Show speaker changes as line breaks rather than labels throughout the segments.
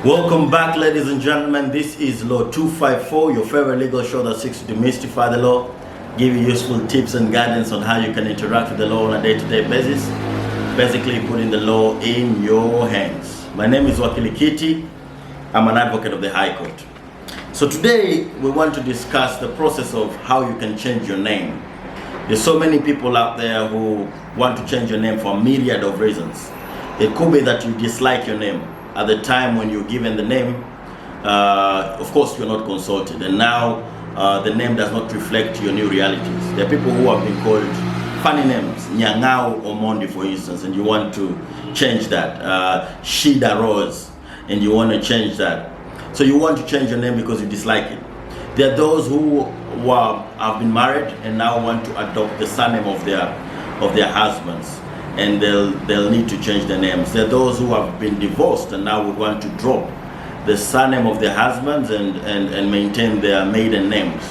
Welcome back, ladies and gentlemen. This is Law 254, your favorite legal show that seeks to demystify the law, give you useful tips and guidance on how you can interact with the law on a day-to-day basis, basically putting the law in your hands. My name is Wakili Kiti. I'm an advocate of the High Court. So today we want to discuss the process of how you can change your name. There's so many people out there who want to change your name for a myriad of reasons. It could be that you dislike your name. At the time when you're given the name, of course you're not consulted, and now the name does not reflect your new realities. There are people who have been called funny names, Nyangao or Mondi, for instance, and you want to change that. Shida Rose, and you want to change that. So you want to change your name because you dislike it. There are those who have been married and now want to adopt the surname of their husbands, and they'll need to change their names. There are those who have been divorced and now would want to drop the surname of their husbands and maintain their maiden names.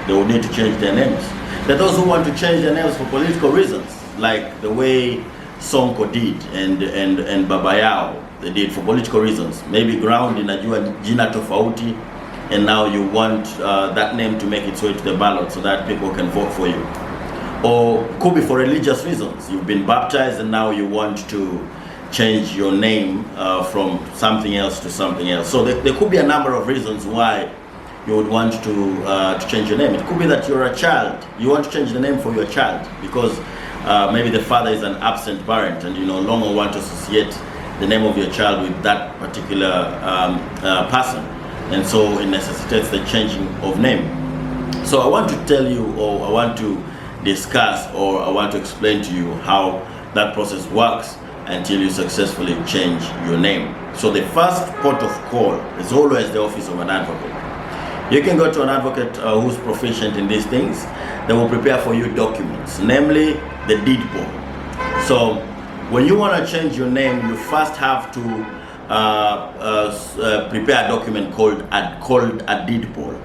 They will need to change their names. There are those who want to change their names for political reasons, like the way Sonko did and Babayao, they did for political reasons. Maybe ground in a jina tofauti, and now you want that name to make its way to the ballot so that people can vote for you. Or could be for religious reasons. You've been baptized and now you want to change your name from something else to something else. So there could be a number of reasons why you would want to change your name. It could be that you're a child. You want to change the name for your child because maybe the father is an absent parent and you no longer want to associate the name of your child with that particular person. And so it necessitates the changing of name. So I want to tell you, or I want to discuss, or I want to explain to you how that process works until you successfully change your name. So the first port of call is always the office of an advocate. You can go to an advocate who's proficient in these things. They will prepare for you documents, namely the deed poll. So when you want to change your name, you first have to prepare a document called a deed poll.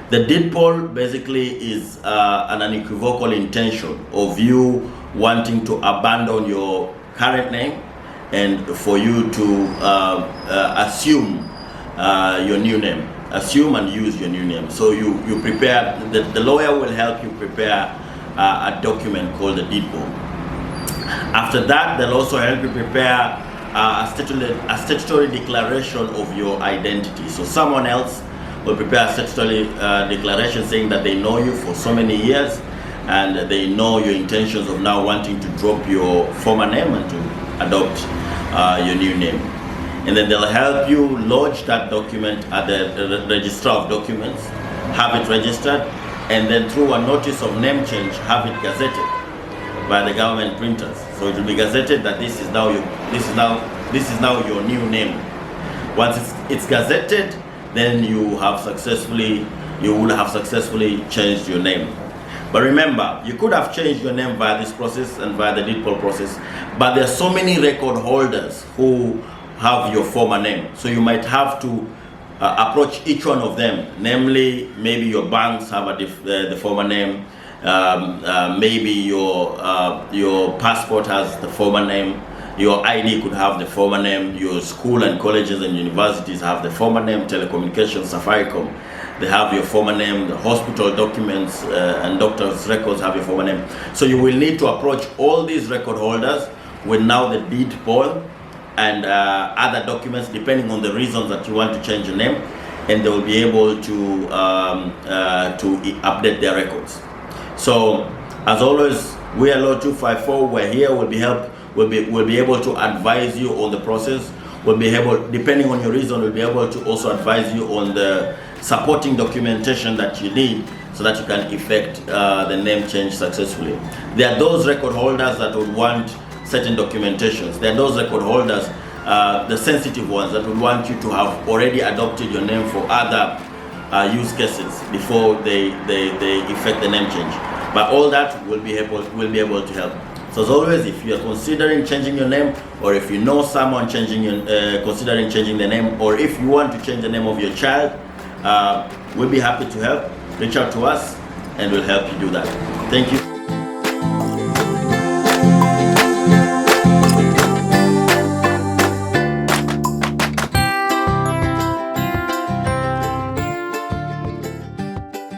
The deed poll basically is an unequivocal intention of you wanting to abandon your current name and for you to assume your new name. Assume and use your new name. So you prepare, the lawyer will help you prepare a document called the deed poll. After that, they'll also help you prepare a statutory declaration of your identity. So someone else will prepare a statutory declaration saying that they know you for so many years and they know your intentions of now wanting to drop your former name and to adopt your new name. And then they'll help you lodge that document at the Registrar of Documents, have it registered, and then through a notice of name change, have it gazetted by the government printers. So it will be gazetted that this is now your new name. Once it's gazetted, then you will have successfully changed your name. But remember, you could have changed your name via this process and via the deed poll process, but there are so many record holders who have your former name. So you might have to approach each one of them. Namely, maybe your banks have the former name. Maybe your passport has the former name. Your ID could have the former name. Your school and colleges and universities have the former name. Telecommunications, Safaricom, they have your former name. The hospital documents and doctors' records have your former name. So you will need to approach all these record holders with now the deed poll and other documents, depending on the reasons that you want to change your name, and they will be able to update their records. So, as always, we are Law 254. We're here. We'll be able to advise you on the process. We'll be able, depending on your reason, we'll be able to also advise you on the supporting documentation that you need so that you can effect the name change successfully. There are those record holders that would want certain documentations. There are those record holders, the sensitive ones, that would want you to have already adopted your name for other use cases before they effect the name change. But all that will be able to help. So as always, if you are considering changing your name, or if you know someone considering changing the name, or if you want to change the name of your child, we'll be happy to help. Reach out to us and we'll help you do that. Thank you.